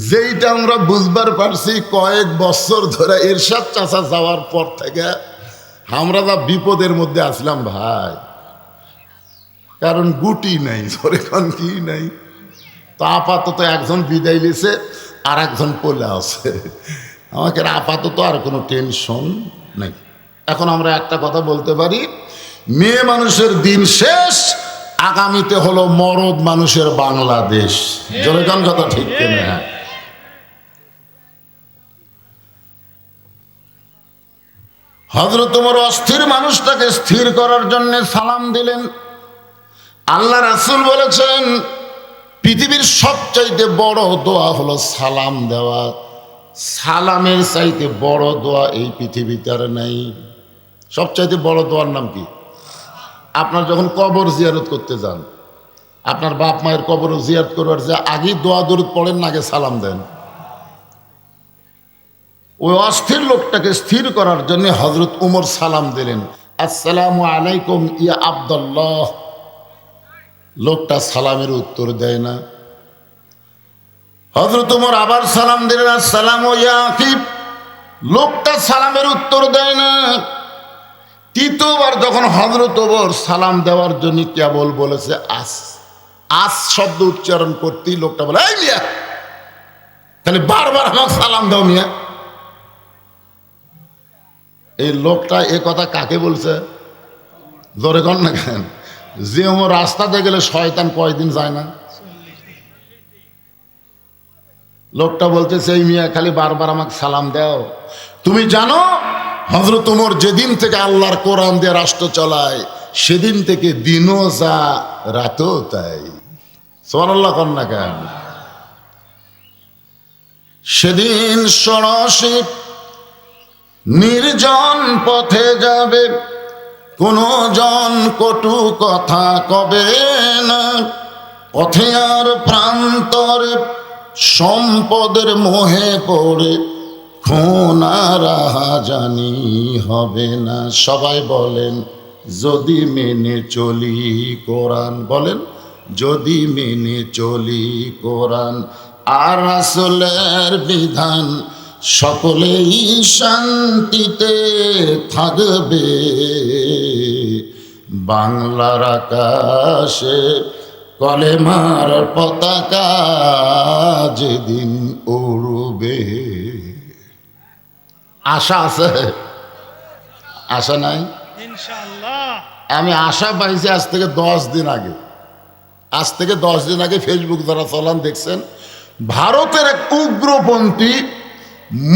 S1: যেইটা আমরা বুঝবার পারছি কয়েক বছর ধরে এরশাদ চাচা যাওয়ার পর থেকে, আমরা যা বিপদের মধ্যে আসলাম ভাই, কারণ গুটি নাই, এখন কি নাই। তো আপাতত একজন বিদায় নিয়েছে, আর একজন পলে আছে। আমাকে আপাতত আর কোনো টেনশন নাই। এখন আমরা একটা কথা বলতে পারি, মেয়ে মানুষের দিন শেষ, আগামীতে হলো মরদ মানুষের বাংলাদেশ। জনগণ কথা ঠিক কিনা? হযরত ওমর অস্থির মানুষটাকে স্থির করার জন্য সালাম দিলেন। আল্লাহ রাসূল বলেছেন, পৃথিবীর সবচাইতে বড় দোয়া হলো সালাম দেওয়া। সালামের চাইতে বড় দোয়া এই পৃথিবীতে আর নাই। সবচাইতে বড় দোয়ার নাম কি? আপনার যখন কবর জিয়ারত করতে যান, আপনার বাপ মায়ের কবর জিয়ারত করবার যে আগেই দোয়া দরুদ পড়েন না, আগে সালাম দেন। ওই অস্থির লোকটাকে স্থির করার জন্য হযরত ওমর সালাম দিলেন, আসসালামু আলাইকুম ইয়া আব্দুল্লাহ। লোকটা সালামের উত্তর দেয় না। হযরত ওমর আবার সালাম দিলেন, আসসালামু ইয়া আকিব। লোকটা সালামের উত্তর দেয় না। তৃতীয়বার যখন হযরত ওমর সালাম দেওয়ার জন্য কেবল বলেছে আস, আস শব্দ উচ্চারণ করতেই লোকটা বলে, এই মিয়া, তাহলে বারবার আমার সালাম দাও মিয়া। এই লোকটা এ কথা কাকে বলছে? জোরে কর না কেন? যে ওমর রাস্তাতে গেলে শয়তান কয়দিন যায় না। লোকটা বলতেছে, এই মিয়া খালি বারবার আমাকে সালাম দাও। তুমি জানো হযরত ওমর যেদিন থেকে আল্লাহর কোরআন দিয়ে রাষ্ট্র চালায়, সেদিন থেকে দিনও যা রাতও তাই। সুবহানাল্লাহ কর না কেন? সেদিন ষোড়শী নির্জন পথে যাবে, কোনো জন কটু কথা কবে না। পথে আর প্রান্তরে সম্পদের মোহে পড়ে খুন আর রাহাজানি হবে না। সবাই বলেন, যদি মেনে চলি কোরআন। বলেন, যদি মেনে চলি কোরআন আর রাসূলের বিধান, সকলেই শান্তিতে থাকবে। বাংলার আকাশে কলেমার পতাকা যেদিন উড়বে। আশা আছে? আশা নাই? ইনশাআল্লাহ। আমি আশা পাইছি আজ থেকে 10 দিন আগে। আজ থেকে 10 দিন আগে ফেসবুক যারা চলান দেখছেন, ভারতের এক উগ্রপন্থী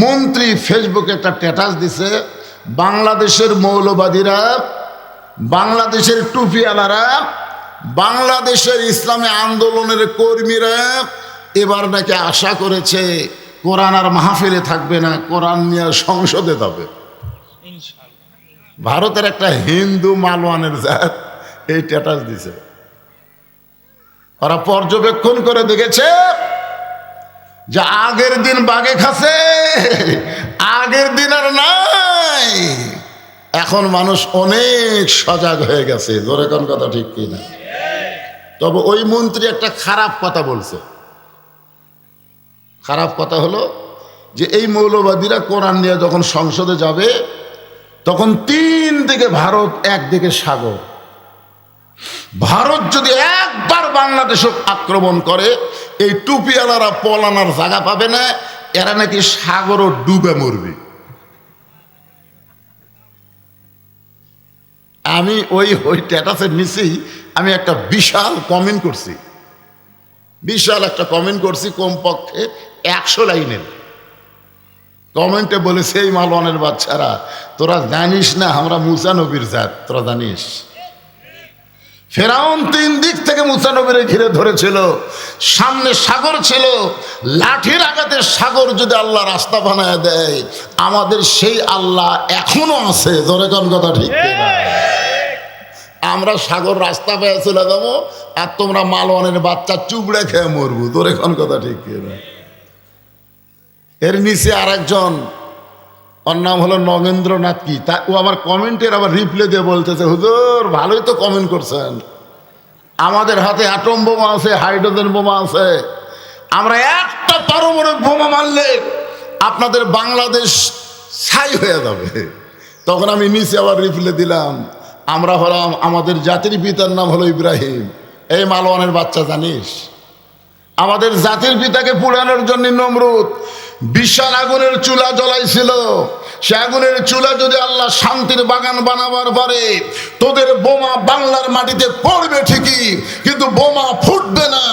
S1: মন্ত্রী ফেসবুকে একটা স্ট্যাটাস দিছে, বাংলাদেশের মৌলবাদীরা, বাংলাদেশের টুপিওয়ালারা, বাংলাদেশের ইসলামী আন্দোলনের কর্মীরা এবার নাকি আশা করেছে কোরআন আর মাহফিলে থাকবে না, কোরআন নিয়ে সংসদে যাবে। ভারতের একটা হিন্দু মালওয়ানের জাত এই স্ট্যাটাস দিছে। ওরা পর্যবেক্ষণ করে দেখেছে যে আগের দিন বাগে খাসে, আগের দিন আর নাই। এখন মানুষ অনেক সজাগ হয়ে গেছে। জোরে কোন কথা ঠিক কিনা? তবে ওই মন্ত্রী একটা খারাপ কথা বলছে। খারাপ কথা হলো যে এই মৌলবাদীরা কোরআন নিয়ে যখন সংসদে যাবে, তখন 3 দিকে ভারত, একদিকে সাগর। ভারত যদি একবার বাংলাদেশ আক্রমণ করে, এই টুপিওয়ালারা পলানোর জায়গা পাবে না, এরা নাকি সাগরও ডুবে মরবে। আমি ওই স্ট্যাটাসের নিচেই আমি একটা বিশাল কমেন্ট করছি, বিশাল একটা কমেন্ট করছি, কমপক্ষে 100 লাইনের কমেন্টে বলেছে, এই মালওয়ানের বাচ্চারা তোরা জানিস না আমরা মুসা নবীর জাত, তোরা জানিস? ফেরাউন 3 দিক থেকে মুসা নবীরে ঘিরে ধরেছিল, সামনে সাগর ছিল, লাঠির আঘাতে সাগর যদি আল্লাহ রাস্তা বানায় দেয়, আমাদের সেই আল্লাহ এখনো আছে। জোরে কোন কথা ঠিক কিনা? আমরা সাগর রাস্তা পেয়ে চলে যাবো, আর তোমরা মালওয়ানের বাচ্চা চুবড়ে খেয়ে মরবো। জোরে কোন কথা ঠিক কিনা? এর নিচে আরেকজন, ওর নাম হলো নগেন্দ্রনাথ কি, তা ও আমার কমেন্টের আবার রিপ্লাই দিয়ে বলতেছে, হুজুর ভালোই তো কমেন্ট করছেন, আমাদের হাতে অ্যাটম বোমা আছে, হাইড্রোজেন বোমা আছে, আমরা একটা পারমাণবিক বোমা মারলে আপনাদের বাংলাদেশ ছাই হয়ে যাবে। তখন আমি নিচে আবার রিপ্লাই দিলাম, আমরা হলাম, আমাদের জাতির পিতার নাম হলো ইব্রাহিম। এই মালওয়ানের বাচ্চা জানিস, আমাদের জাতির পিতাকে পুড়ানোর জন্য নমরুদ বিশাল আগুনের চুলা জ্বলাইছিল। সে আগুনের চুলা যদি আল্লাহ শান্তির বাগান বানাবার পারে, তোদের বোমা বাংলার মাটিতে পড়বে ঠিকই, কিন্তু বোমা ফুটবে না।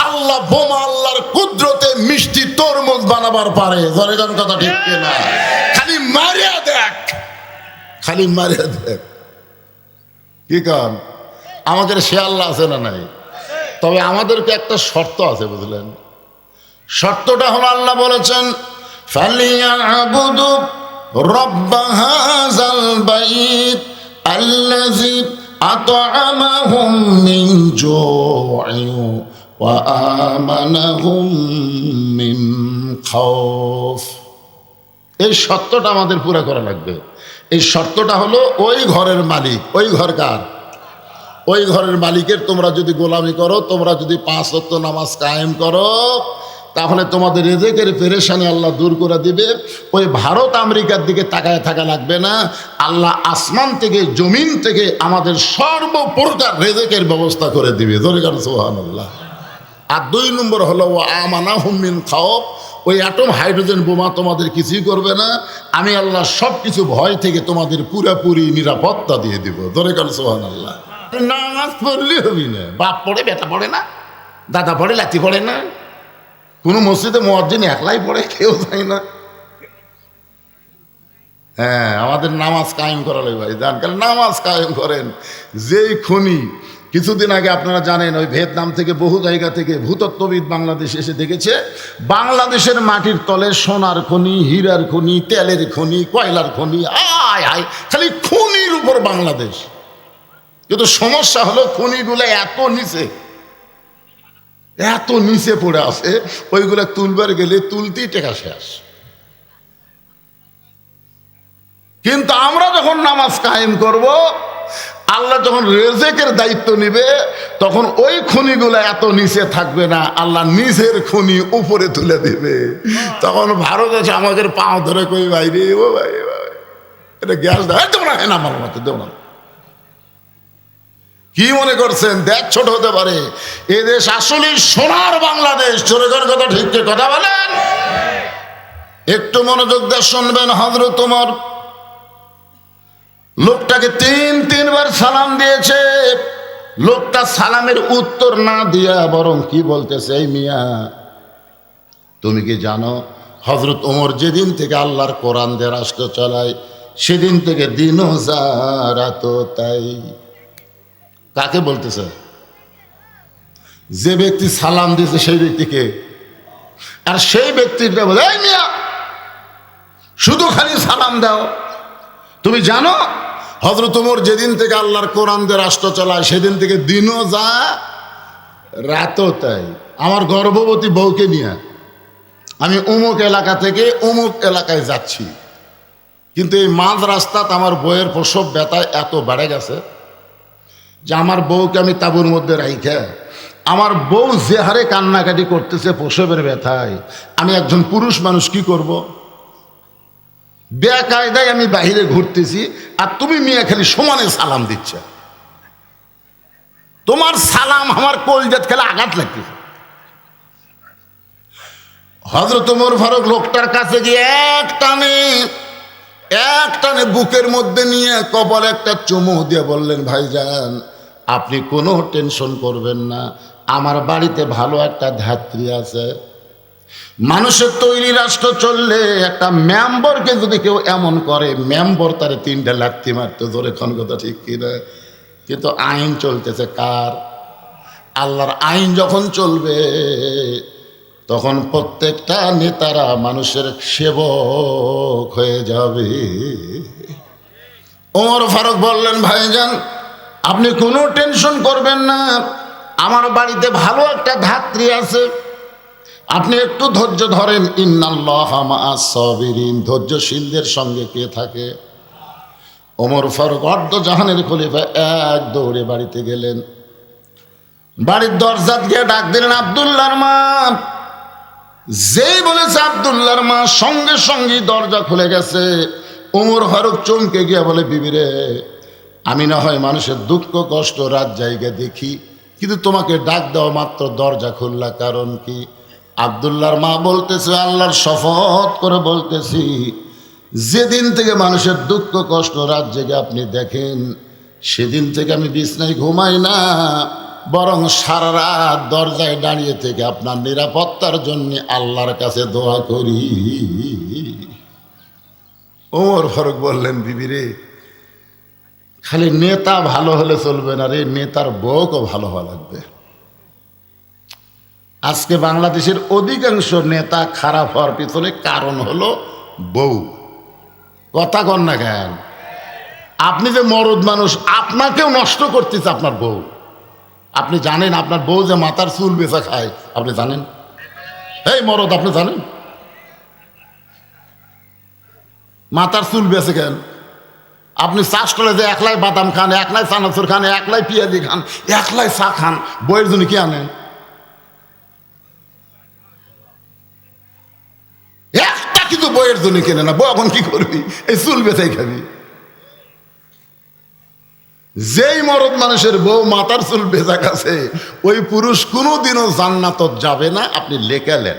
S1: আল্লাহ বোমা আল্লাহর কুদরতে মিষ্টি তরমুজ বানাবার পারে। জনগণ কথা ঠিক কিনা? খালি মারিয়া দেখ, খালি মারিয়া দেখ। কি কারণ? আমাদের সে আল্লাহ আছে না নাই? তবে আমাদেরকে একটা শর্ত আছে, বুঝলেন? শর্তটা হলো, আল্লাহ বলেছেন, ফালিয়াবুদু রব্ব হাযাল বাইত আল্লাযী আত'আমাহুম মিন জু'ইন ওয়া আমানাহুম মিন খাউফ। এই শর্তটা আমাদের পুরো করা লাগবে। এই শর্তটা হলো, ওই ঘরের মালিক, ওই ঘর কার? ওই ঘরের মালিকের তোমরা যদি গোলামি করো, তোমরা যদি 5 ওয়াক্ত নামাজ কায়েম করো, তাহলে তোমাদের রিজিকের পেরেশানি আল্লাহ দূর করে দিবে। ওই ভারত আমেরিকার দিকে তাকায় থাকা লাগবে না। আল্লাহ আসমান থেকে, জমিন থেকে আমাদের সর্বপ্রকার রিজিকের ব্যবস্থা করে দিবে। জোরে বলেন সুবহানাল্লাহ। আর 2 নম্বর হলো, ওয়া আমানাহুম মিন খাউফ। ওই অ্যাটম হাইড্রোজেন বোমা তোমাদের কিছুই করবে না। আমি আল্লাহ সব কিছু ভয় থেকে তোমাদের পুরোপুরি নিরাপত্তা দিয়ে দিব। জোরে বলেন সুবহানাল্লাহ। নামাজ পড়লে হবি না, বাপ পড়ে, বেটা পড়ে না, দাদা পড়ে, লাতি পড়ে না, কোনো মসজিদে মুয়াজ্জিন একলাই পড়ে, কেউ যায় না। হ্যাঁ, আমাদের নামাজ কায়েম করা লাগবে ভাই, জান, কারণ নামাজ কায়েম করেন। যেই খনি কিছুদিন আগে আপনারা জানেন, ওই ভিয়েতনাম থেকে বহু জায়গা থেকে ভূতত্ত্ববিদ বাংলাদেশ এসে দেখেছে, বাংলাদেশের মাটির তলে সোনার খনি, হীরার খনি, তেলের খনি, কয়লার খনি, আয় আয়, খালি খনির উপর বাংলাদেশ। কিন্তু সমস্যা হলো, খনিগুলো এত নিচে, এত নিচে পড়ে আছে, ওইগুলো তুলবার গেলে তুলতেই টাকা শেষ। কিন্তু আমরা যখন নামাজ কায়েম করব, আল্লাহ যখন রিজিকের দায়িত্ব নিবে, তখন ওই খনিগুলো এত নিচে থাকবে না, আল্লাহ নিজের খনি উপরে তুলে দিবে। তখন ভারত আছে আমাদের পাও ধরে কই, ভাই রে, ও ভাই, এটা গ্যাস দেবো না, হ্যাঁ, আমার মতো দেবো না। কি মনে করছেন দেশ ছোট হতে পারে? এ দেশ আসলে সোনার বাংলাদেশ। চোরে কথা ঠিক কথা বলেন। একটু মনোযোগ দিয়ে শুনবেন। হযরত ওমর লোকটাকে 3 বার সালাম দিয়েছে। লোকটা সালামের উত্তর না দিয়া বরং কি বলতেছে, এই মিয়া, তুমি কি জানো হযরত ওমর যেদিন থেকে আল্লাহর কোরআন দিয়ে রাষ্ট্র চালায়, সেদিন থেকে দিনও যা রাতও তাই। কাকে বলতেছে? যে ব্যক্তি সালাম দিয়েছে সেই ব্যক্তিকে। আর সেই ব্যক্তিটা বলে, এই মিয়া, শুধু খালি সালাম দাও। তুমি জানো হযরত ওমর যেদিন থেকে আল্লাহর কোরআন দিয়ে রাষ্ট্র চালায়, সেদিন থেকে দিনও যা রাতও তাই। আমার গর্ভবতী বউকে নিয়ে আমি অমুক এলাকা থেকে অমুক এলাকায় যাচ্ছি, কিন্তু এই মাঝ রাস্তাতে আমার বউয়ের প্রসব ব্যথায় এত বেড়ে গেছে যে আমার বউকে আমি তাঁবুর মধ্যে রাইখা, আমার বউ যে হারে কান্নাকাটি করতেছে প্রসবের ব্যথায়, আমি একজন পুরুষ মানুষ কি করব? বেকায়দায় আমি বাহিরে ঘুরতেছি, আর তুমি মিয়া খালি সমানে সালাম দিচ্ছ। তোমার সালাম আমার কলজাত খেলে আঘাত লাগতেছে। হযরত ওমর ফারুক লোকটার কাছে গিয়ে এক টানে একটানে বুকের মধ্যে নিয়ে কপালে একটা চুমু দিয়ে বললেন, ভাইজান আপনি কোনো টেনশন করবেন না, আমার বাড়িতে ভালো একটা ধাত্রী আছে। মানুষের তৈরি রাষ্ট্র চললে একটা মেম্বরকে যদি কেউ এমন করে, মেম্বর তারে 3টা লাথি মারতে ধরে, কোন কথা ঠিক কিনা? কিন্তু আইন চলতেছে কার? আল্লাহর আইন যখন চলবে তখন প্রত্যেকটা নেতারা মানুষের সেবক হয়ে যাবে। ওমর ফারুক বললেন, ভাইজান আপনি কোনো টেনশন করবেন না, আমার বাড়িতে ভালো একটা ধাত্রী আছে, আপনি একটু ধৈর্য ধরেন। ইন্নাল্লাহা মাআস সাবিরিন, ধৈর্যশীলদের সঙ্গে কে থাকে? ওমর ফারুক অর্ধ জাহানের খলিফা এক দৌড়ে বাড়িতে গেলেন। বাড়ির দরজা গিয়ে ডাক দিলেন, আব্দুল্লাহর মা। যেই বলেছে আব্দুল্লাহর মা, সঙ্গে সঙ্গে দরজা খুলে গেছে। ওমর ফারুক চমকে গিয়া বলে, বিবি রে, আমি না হয় মানুষের দুঃখ কষ্ট রাত জায়গা দেখি, কিন্তু তোমাকে ডাক দেওয়া মাত্র দরজা খুললা, কারণ কি? আব্দুল্লাহর মা বলতেছে, আল্লাহর শপথ করে বলতেছি, যেদিন থেকে মানুষের দুঃখ কষ্ট রাত জেগে আপনি দেখেন, সেদিন থেকে আমি বিছনায় ঘুমাই না, বরং সারা রাত দরজায় দাঁড়িয়ে থেকে আপনার নিরাপত্তার জন্য আল্লাহর কাছে দোয়া করি। ওমর ফারুক বললেন, বিবি রে, খালি নেতা ভালো হলে চলবে না রে, নেতার বউকে ভালো হওয়া লাগবে। আজকে বাংলাদেশের অধিকাংশ নেতা খারাপ হওয়ার পিছনে কারণ হলো বউ। কথা কন না কেন? আপনি যে মরদ মানুষ, আপনাকেও নষ্ট করতেছে আপনার বউ। আপনি জানেন আপনার বউ যে মাথার চুল বেচা খায়? আপনি জানেন? এই মরদ, আপনি জানেন মাথার চুল বেচে কেন? আপনি চাষ করে যে একলাই বাদাম খান, একলাই চানাচুর খান, একলাই পেঁয়াজি খান, একলাই চা খান, বইয়ের জন্য কি আনেন? একটা কিন্তু বইয়ের জন্য কেনে না। বউ এখন কি করবি? এই চুল বেচাই খাবি। যেই মরদ মানুষের বউ মাথার চুল বেচা কাছে, ওই পুরুষ কোনোদিনও জান্নাতত যাবে না। আপনি লেখালেন,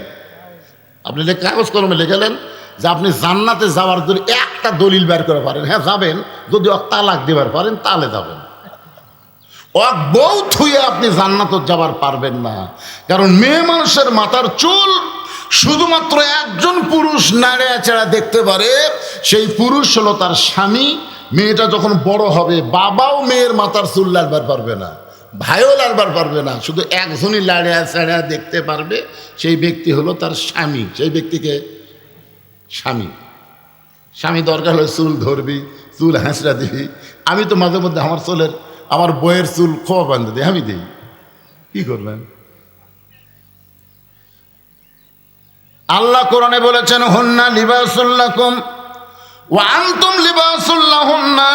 S1: আপনি কাগজ কলমে লেখালেন যে আপনি জান্নাতে যাওয়ার জন্য একটা দলিল বের করে পারেন, হ্যাঁ যাবেন, যদি তালাক দিবার পারেন তাহলে যাবেন। বউ থুয়ে আপনি জান্নাতত যাবার পারবেন না। কারণ মেয়ে মানুষের মাথার চুল শুধুমাত্র একজন পুরুষ নাড়ে চেড়া দেখতে পারে, সেই পুরুষ হলো তার স্বামী। মেয়েটা যখন বড় হবে, বাবাও মেয়ের মাথার চুল লাড়বার পারবে না, ভাইও লাড়বার পারবে না, শুধু একজনই লাড়িয়া চেড়া দেখতে পারবে, সেই ব্যক্তি হলো তার স্বামী। সেই ব্যক্তিকে স্বামী। স্বামী দরকার হলে চুল ধরবি, চুল হাঁচড়া দিবি। আমি তো মাঝে মধ্যে আমার বইয়ের চুল খোয়া বাঁধে দিই, আমি দিই। কি করবেন? আল্লাহ কোরআনে বলেছেন, হুন্না লিবাসুল লাকুম ওয়া আনতুম লিবাসুল লাহুন্না।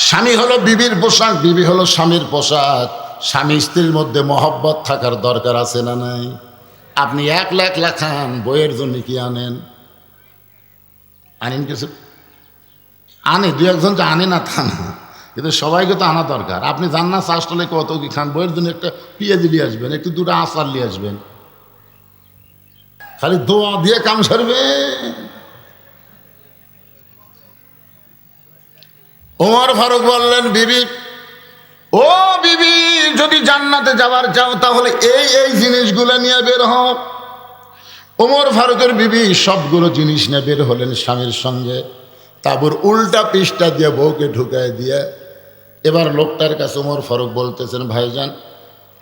S1: স্বামী হলো বিবির পোশাক, বিবি হলো স্বামীর পোশাক। স্বামী স্ত্রীর মধ্যে মহব্বত থাকার দরকার আছে না নাই? আপনি একলা একলা খান, বইয়ের জন্য কি আনেন? আনেন কিছু? আনে, দু একজন যে আনে না তা না, কিন্তু সবাইকে তো আনা দরকার। আপনি জান না চাষটলে কত কি খান, বইয়ের জন্য একটা পেঁয়াজি নিয়ে আসবেন, একটু দুটো আচার নিয়ে আসবেন, খালি দোয়া দিয়ে কাম সারবে। ওমর ফারুক বললেন, বিবি, ও বিবি, যদি জান্নাতে যাওয়ার চাও তাহলে এই এই জিনিসগুলো নিয়ে বের হও। ওমর ফারুকের বিবি সবগুলো জিনিস নিয়ে বের হলেন স্বামীর সঙ্গে। তারপর উল্টা পৃষ্ঠা দিয়ে বউকে ঢুকায় দিয়ে এবার লোকটার কাছে ওমর ফারুক বলতেছেন, ভাইজান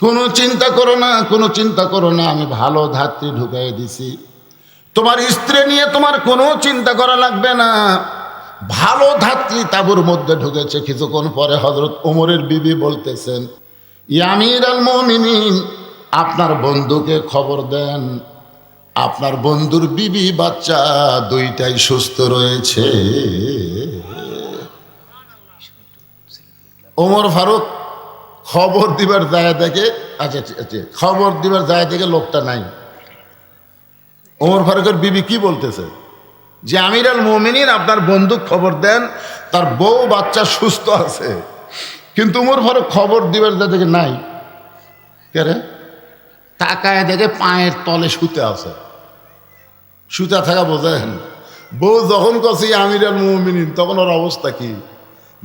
S1: কোনো চিন্তা করো না, কোনো চিন্তা করো না, আমি ভালো ধাত্রী ঢুকাই দিছি, তোমার স্ত্রী নিয়ে তোমার কোনো চিন্তা করা লাগবে না। ভালো ধাত্রী তাঁবুর মধ্যে ঢুকেছে। কিছুক্ষণ পরে হযরত ওমরের বিবি বলতেছেন, ইয়া আমিরুল মুমিনিন, আপনার বন্ধুকে খবর দেন, আপনার বন্ধুর বিবি বাচ্চা দুইটাই সুস্থ রয়েছে। ওমর ফারুক খবর দিবার যায় দেখে, আচ্ছা খবর দিবার যায় দেখে লোকটা নাই। ওমর ফারুকের বিবি কি বলতেছে যে, আমিরুল মুমিনিন, আপনার বন্ধু খবর দেন, তার বউ বাচ্চা সুস্থ আছে। কিন্তু ওমর ফারুক খবর দিবার যায় দেখে নাই। কে রে? তাকায় দেখে পায়ের তলে শুতে আছে। শুতে থাকা বোঝেন? বউ যখন কছি আমির আল মুমিনিন তখন ওর অবস্থা কি,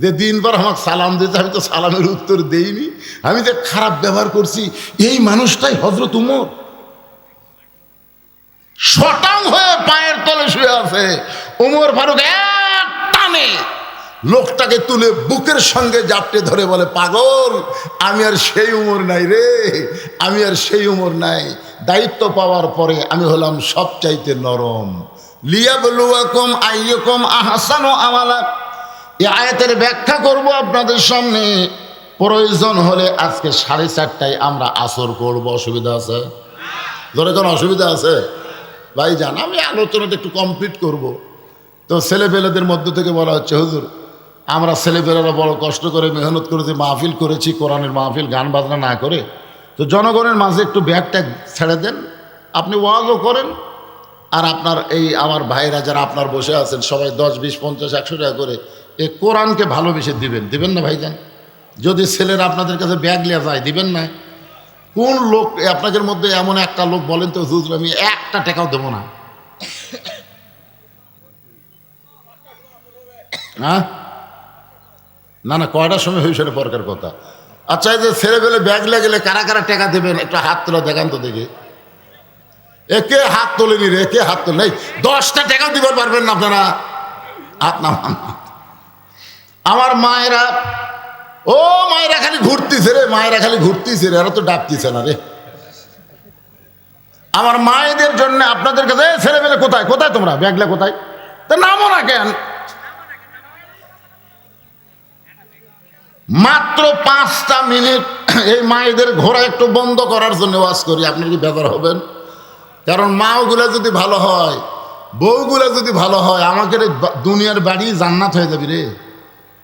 S1: যে দিনভর আমাকে সালাম দিতে আমি তো সালামের উত্তর দেইনি, আমি যে খারাপ ব্যবহার করছি, এই মানুষটাই হযরত উমর। শটাং হয়ে পায়ের তলে শুয়ে আছে। উমর ফারুক এক টানে লোকটাকে তুলে বুকের সঙ্গে জাপটে ধরে বলে, পাগল, আমি আর সেই উমর নাই রে, আমি আর সেই উমর নাই। দায়িত্ব পাওয়ার পরে আমি হলাম সবচাইতে নরম। লিয়াবলুয়াকুম আইয়ুকুম আহসানু আমালা। এই আয়াতের ব্যাখ্যা করব আপনাদের সামনে। প্রয়োজন হলে আজকে 4:30টায় আমরা আসর করব। অসুবিধা আছে? ধরে কোনো অসুবিধা আছে? ভাইজান, আমি আলোচনাটা একটু কমপ্লিট করব। তো ছেলেপেলেদের মধ্য থেকে বলা হচ্ছে, হুজুর আমরা ছেলেপেলেরা বড় কষ্ট করে মেহনত করেছি, মাহফিল করেছি, কোরআনের মাহফিল, গান বাজনা না করে, তো জনগণের মাঝে একটু ব্যাগটা ছেড়ে দেন, আপনি ওয়াজও করেন, আর আপনার এই আমার ভাইরা যারা আপনার বসে আছেন সবাই 10, 20, 50, 100 টাকা করে এই কোরআনকে ভালোবেসে দিবেন না ভাইজান? যদি ছেলেরা আপনাদের কাছে ব্যাগ নিয়ে যায়, দিবেন না? কোন লোক আপনাদের মধ্যে এমন একটা লোক বলেন তো, হুজুর আমি 1 টাকাও দেবো না? হ্যাঁ, না না, কয়টার সময় হয়েছে পরকার কথা। আচ্ছা, এই যে ছেলে পেলে ব্যাগ লাগলে কারা কারা টাকা দেবেন একটু হাত তোলা দেখান তো দেখি। একে হাত তোলেনি রে, একে হাত তোলে। 10টা টাকাও দিতে পারবেন না আপনারা? হাত নামান। আমার মায়েরা, ও মায়েরা খালি ঘুরতেছে রে, মায়েরা খালি ঘুরতেছে রে, এরা তো ডাকতেছে না রে। আমার মায়েদের জন্য আপনাদের কাছে, ছেলে পেলে কোথায় কোথায় তোমরা, ব্যাগলা কোথায়? তা নামো না কেন? মাত্র 5টা মিনিট এই মায়েদের ঘোরা একটু বন্ধ করার জন্য ওয়াজ করি। আপনার কি বেজার হবেন? কারণ মাওগুলা যদি ভালো হয়, বউগুলা যদি ভালো হয়, আমাকে দুনিয়ার বাড়ি জান্নাত হয়ে যাবে রে।